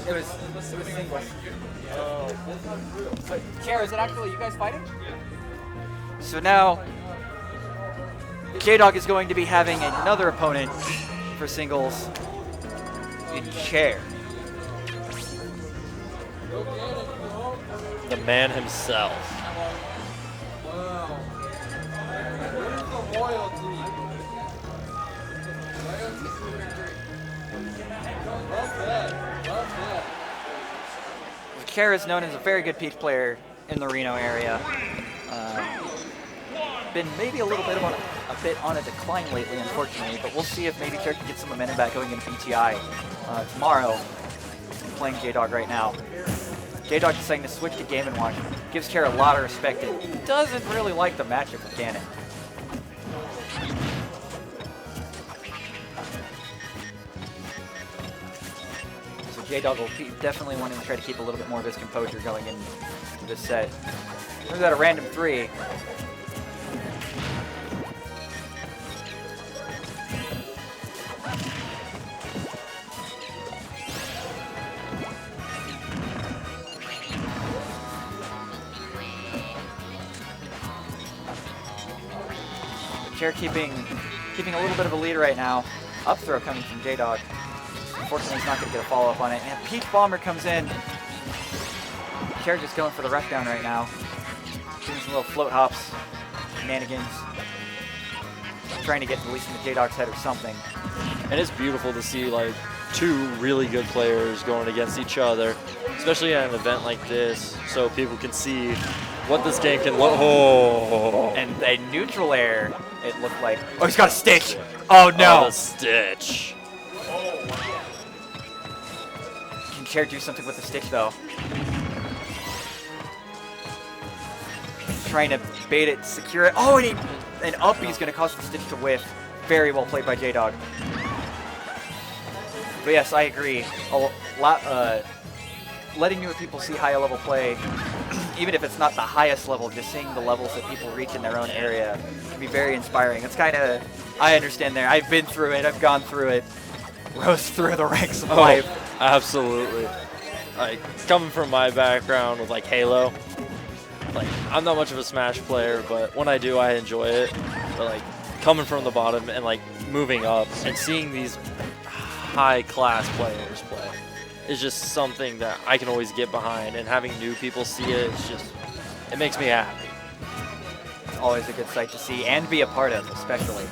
It was single. But Chair, is it actually you guys fighting? So now, Jdog is going to be having another opponent for singles in Chair. The man himself. Chair is known as a very good Peach player in the Reno area. Been maybe a little bit on a decline lately, unfortunately, but we'll see if maybe Chair can get some momentum back going into BTI tomorrow. Playing Jdog right now. Jdog deciding to switch to Game & Watch. Gives Chair a lot of respect and doesn't really like the matchup with Ganon. So Jdog will definitely want to try to keep a little bit more of his composure going into this set. Look at that, a random 3. Chair keeping a little bit of a lead right now. Up throw coming from Jdog. Unfortunately, he's not going to get a follow-up on it. And Peach Bomber comes in. Chair just going for the ref down right now. Doing some little float hops, shenanigans. Trying to get at least into Jdog's head or something. And it's beautiful to see like 2 really good players going against each other, especially at an event like this, so people can see what this game can look. Oh. And a neutral air, it looked like. Oh, he's got a stitch. Oh no. Oh, the stitch. Can Chair do something with the stitch though? Trying to bait it, secure it. Oh, and up he's going to cause the stitch to whiff. Very well played by Jdog. But yes, I agree. A lot, letting newer people see higher level play, even if it's not the highest level, just seeing the levels that people reach in their own area can be very inspiring. It's kind of, I understand there. I've been through it. I've gone through it. Rose through the ranks of life. Absolutely. Like, coming from my background with like Halo, like I'm not much of a Smash player, but when I do, I enjoy it. But like coming from the bottom and like moving up and seeing these high-class players play is just something that I can always get behind, and having new people see it, it's just, it makes me happy. It's always a good sight to see and be a part of, especially.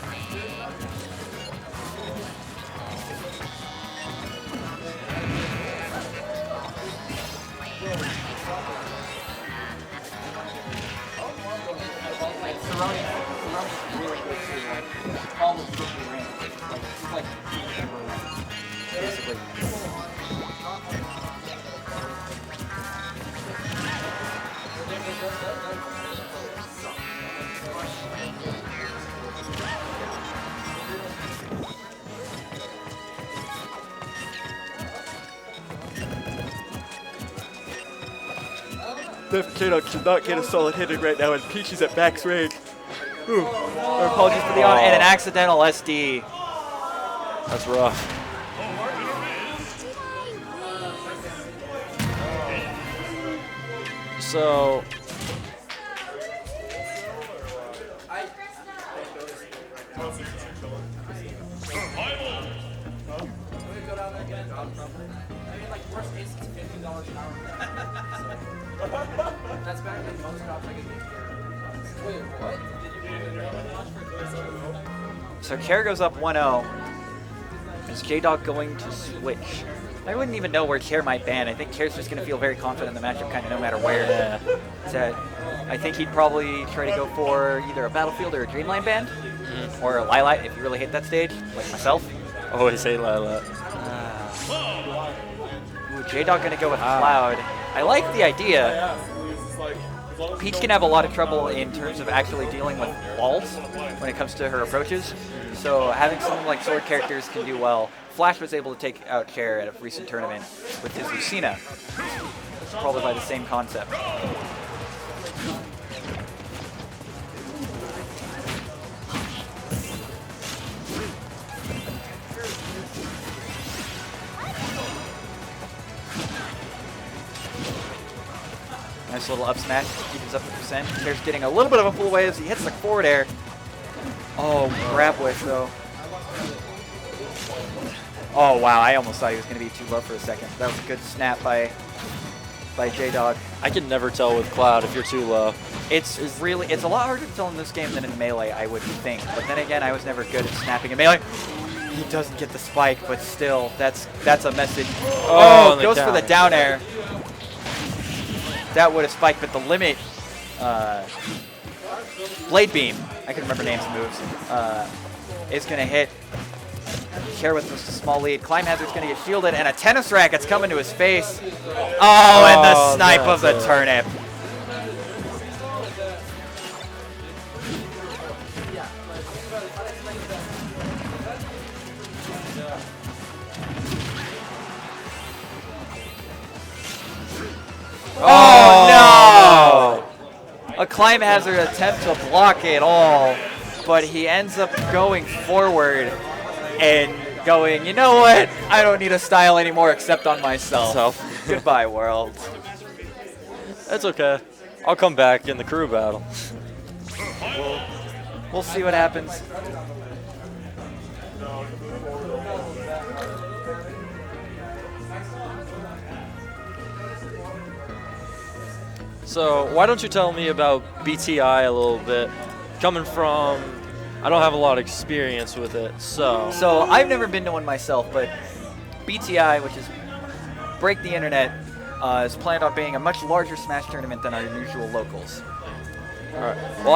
Basically. Jdog cannot get a solid hit in right now, and Peach is at max range. Ooh. Our apologies for the on and an accidental SD. That's rough. So That's better than most jobs I get. Wait, what? So Chair goes up 1-0. Is Jdog going to switch? I wouldn't even know where Chair might ban. I think Chair's just going to feel very confident in the matchup kind of no matter where. Yeah. I think he'd probably try to go for either a Battlefield or a Dreamline ban. Or a Lilat if you really hate that stage, like myself. Always hate Lilat. Jdog going to go with Cloud. I like the idea. Peach can have a lot of trouble in terms of actually dealing with walls when it comes to her approaches. So having something like sword characters can do well. Flash was able to take out Chair at a recent tournament with his Lucina, probably by the same concept. Nice little up smash, evens up the percent. Chair's getting a little bit of a full wave as he hits the forward air. Oh, grab whiff though. Oh wow, I almost thought he was going to be too low for a second. That was a good snap by Jdog. I can never tell with Cloud if you're too low. It's a lot harder to tell in this game than in Melee, I would think. But then again, I was never good at snapping in Melee. He doesn't get the spike, but still, that's a message. Oh, goes for the down air. That would have spiked, but the limit, Blade Beam, I can remember names of moves, is going to hit. Chair with just a small lead. Climb Hazard's going to get shielded, and a tennis racket's coming to his face. Oh, and the snipe of the turnip. Oh, no! A Climb Hazard attempt to block it all, but he ends up going forward and going, you know what? I don't need a style anymore except on myself. Goodbye, world. That's okay. I'll come back in the crew battle. We'll see what happens. So why don't you tell me about BTI a little bit? Coming from, I don't have a lot of experience with it, so. So I've never been to one myself, but BTI, which is Break the Internet, is planned on being a much larger Smash tournament than our usual locals. All right. Well,